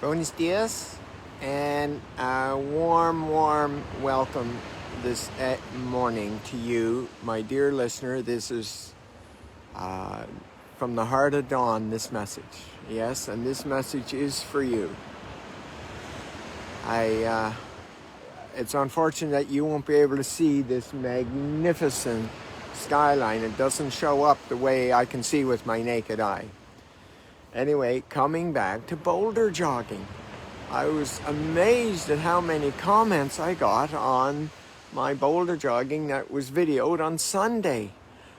Buenos dias, and a warm welcome this morning to you, my dear listener. This is from the heart of dawn, this message. Yes, and this message is for you. It's unfortunate that you won't be able to see this magnificent skyline. It doesn't show up the way I can see with my naked eye. Anyway, coming back to Boulder jogging. I was amazed at how many comments I got on my Boulder jogging that was videoed on Sunday.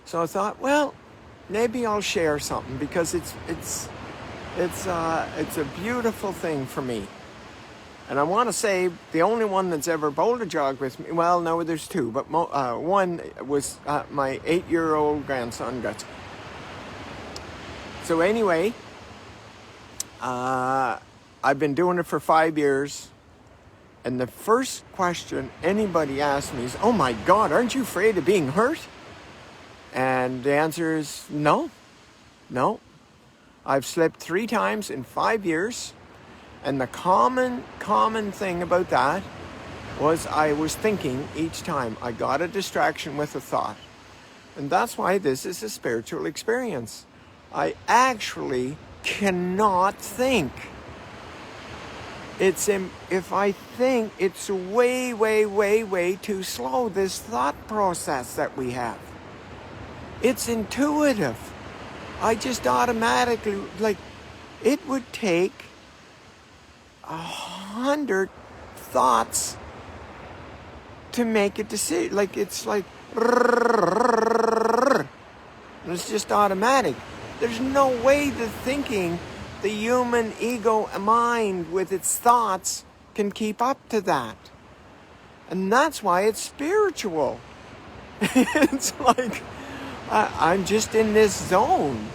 So I thought, well, maybe I'll share something because it's a beautiful thing for me. And I want to say the only one that's ever Boulder jogged with me, well, no, there's two, but one was my 8-year-old grandson, Gutsy. So anyway, I've been doing it for 5 years, and the first question anybody asks me is, oh my God, aren't you afraid of being hurt? And the answer is no. I've slipped 3 times in 5 years, and the common thing about that was I was thinking each time. I got a distraction with a thought. And that's why this is a spiritual experience. I actually cannot think. If I think, it's way too slow, this thought process that we have. It's intuitive. I just automatically, it would take 100 thoughts to make a decision. It's just automatic. There's no way the human ego mind with its thoughts can keep up to that. And that's why it's spiritual. It's like, I'm just in this zone.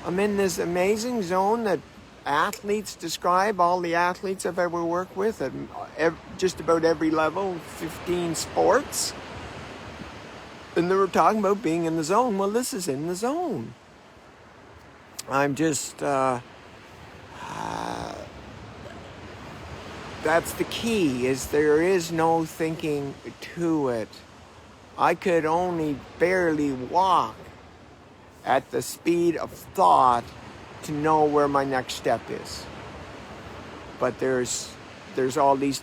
I'm in this amazing zone that athletes describe, all the athletes I've ever worked with at just about every level, 15 sports. And they were talking about being in the zone. Well, this is in the zone. I'm just, that's the key, is there is no thinking to it. I could only barely walk at the speed of thought to know where my next step is. But there's all these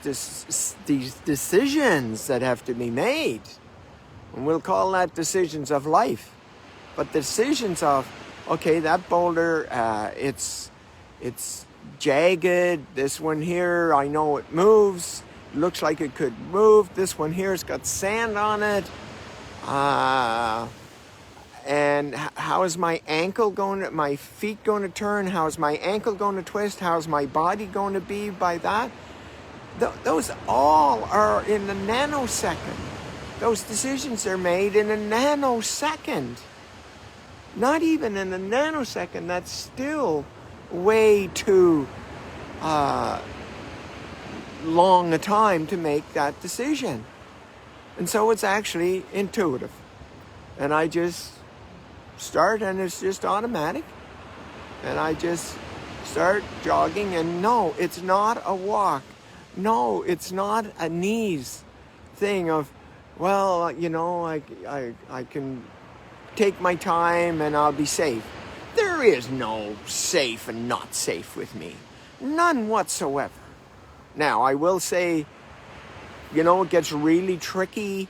decisions that have to be made. And we'll call that decisions of life. But decisions of, okay, that boulder, it's jagged. This one here, I know it moves. It looks like it could move. This one here has got sand on it. And how is my feet going to turn? How is my ankle going to twist? How is my body going to be by that? Those all are in a nanosecond. Those decisions are made in a nanosecond. Not even in a nanosecond. That's still way too long a time to make that decision. And so it's actually intuitive. And I just start, and it's just automatic. And I just start jogging, and no, it's not a walk. No, it's not a knees thing of, well, I can take my time and I'll be safe. There is no safe and not safe with me. None whatsoever. Now, I will say, it gets really tricky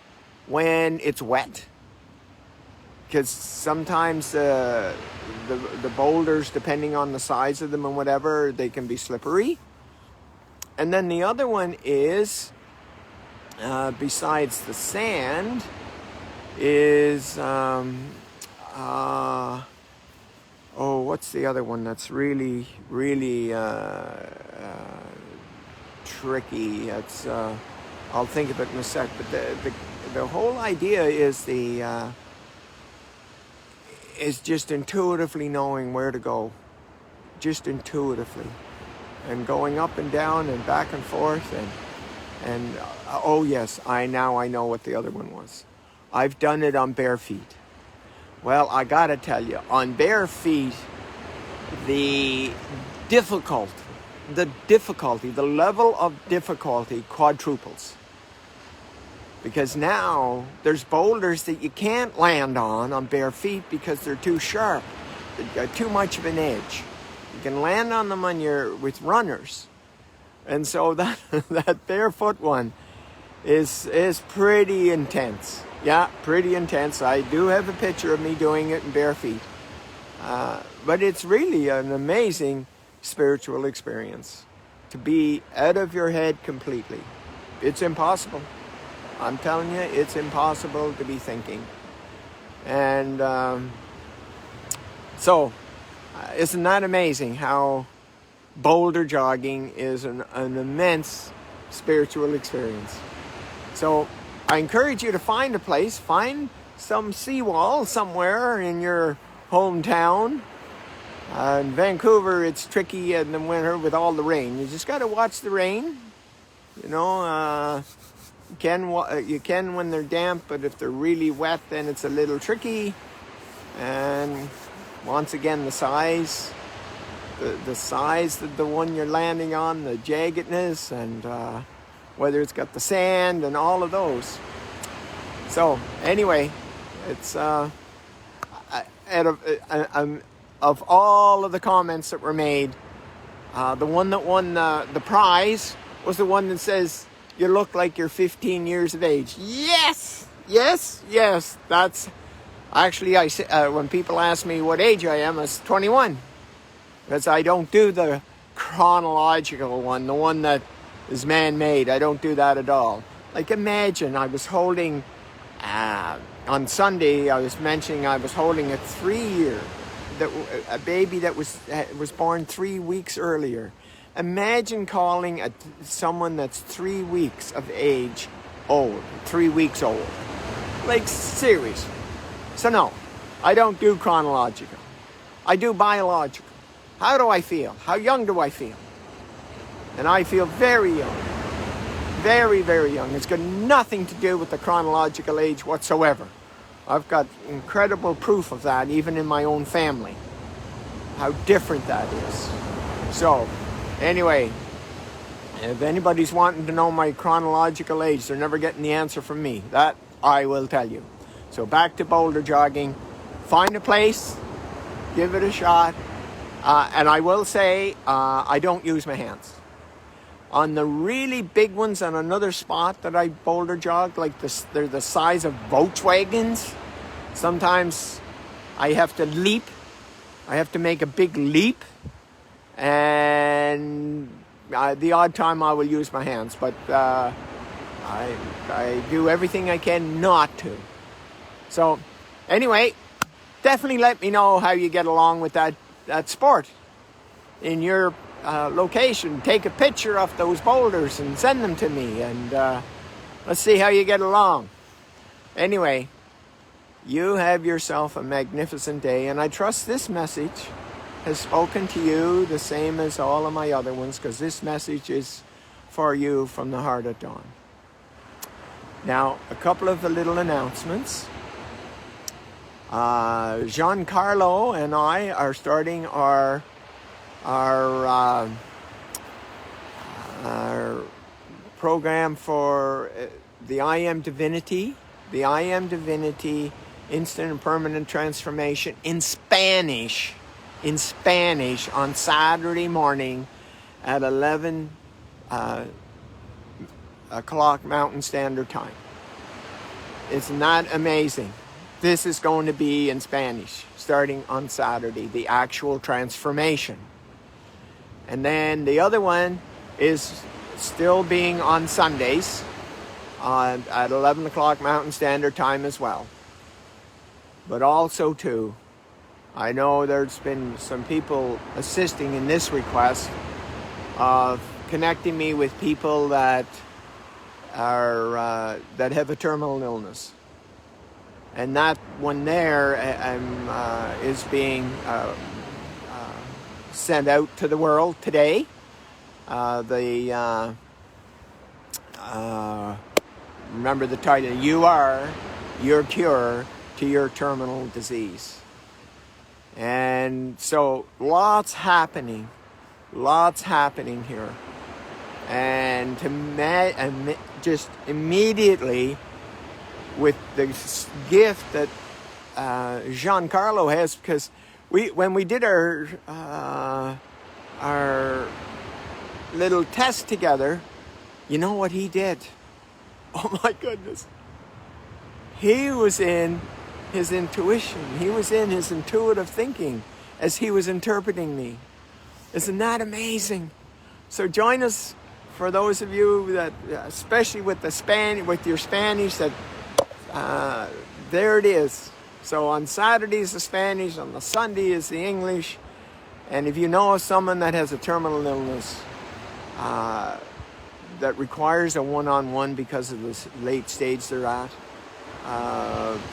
when it's wet. Because sometimes the boulders, depending on the size of them and whatever, they can be slippery. And then the other one is, besides the sand, is, what's the other one that's really tricky? It's, I'll think of it in a sec. But the whole idea is is just intuitively knowing where to go, just intuitively, and going up and down and back and forth, and oh yes, I know what the other one was. I've done it on bare feet. Well, I gotta tell you, on bare feet, the difficult the difficulty, the level of difficulty quadruples. Because now there's boulders that you can't land on bare feet because they're too sharp. They've got too much of an edge. You can land on them with runners. And so that barefoot one is pretty intense. Yeah, pretty intense. I do have a picture of me doing it in bare feet. But it's really an amazing spiritual experience to be out of your head completely. It's impossible. I'm telling you, it's impossible to be thinking. And so, isn't that amazing how Boulder jogging is an immense spiritual experience? So I encourage you to find a place, find some seawall somewhere in your hometown. In Vancouver, it's tricky in the winter with all the rain. You just got to watch the rain. You know, you can when they're damp, but if they're really wet, then it's a little tricky. And once again, the size of the one you're landing on, the jaggedness, and whether it's got the sand and all of those. So anyway, it's of all of the comments that were made, the one that won the prize was the one that says, "You look like you're 15 years of age." Yes, yes, yes. That's actually, when people ask me what age I am, it's 21. Because I don't do the chronological one, the one that is man-made. I don't do that at all. Like, imagine I was holding, on Sunday, I was mentioning I was holding a 3-year, a baby that was born 3 weeks earlier. Imagine calling someone that's 3 weeks of age old, 3 weeks old. Like, seriously. So no, I don't do chronological. I do biological. How do I feel? How young do I feel? And I feel very young. Very, very young. It's got nothing to do with the chronological age whatsoever. I've got incredible proof of that, even in my own family. How different that is. So, anyway, if anybody's wanting to know my chronological age, they're never getting the answer from me. That I will tell you. So back to Boulder jogging. Find a place. Give it a shot. And I will say, I don't use my hands. On the really big ones on another spot that I boulder jog, like this, they're the size of Volkswagens. Sometimes I have to leap. I have to make a big leap. And the odd time I will use my hands. But I do everything I can not to. So anyway, definitely let me know how you get along with that sport in your location. Take a picture of those boulders and send them to me, and let's see how you get along. Anyway, you have yourself a magnificent day, and I trust this message has spoken to you the same as all of my other ones, because this message is for you from the heart at dawn. Now, a couple of the little announcements. Giancarlo and I are starting our program for the I Am Divinity, Instant and Permanent Transformation in Spanish on Saturday morning at 11 o'clock Mountain Standard Time. Isn't that amazing? This is going to be in Spanish, starting on Saturday, the actual transformation. And then the other one is still being on Sundays at 11 o'clock Mountain Standard Time as well. But also, too, I know there's been some people assisting in this request of connecting me with people that have a terminal illness. And that one there is being sent out to the world today. Remember the title, You Are Your Cure to Your Terminal Disease. And so lots happening Lots happening here. And just immediately, with the gift that Giancarlo has, because when we did our little test together, you know what he did? Oh my goodness. He was in his intuition. He was in his intuitive thinking as he was interpreting me. Isn't that amazing? So join us, for those of you that, especially with your Spanish, that there it is. So on Saturdays the Spanish, on the Sunday is the English. And if you know of someone that has a terminal illness that requires a one-on-one because of the late stage they're at,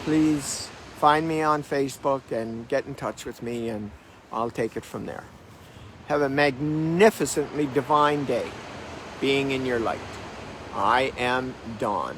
please find me on Facebook and get in touch with me, and I'll take it from there. Have a magnificently divine day being in your light. I am Dawn.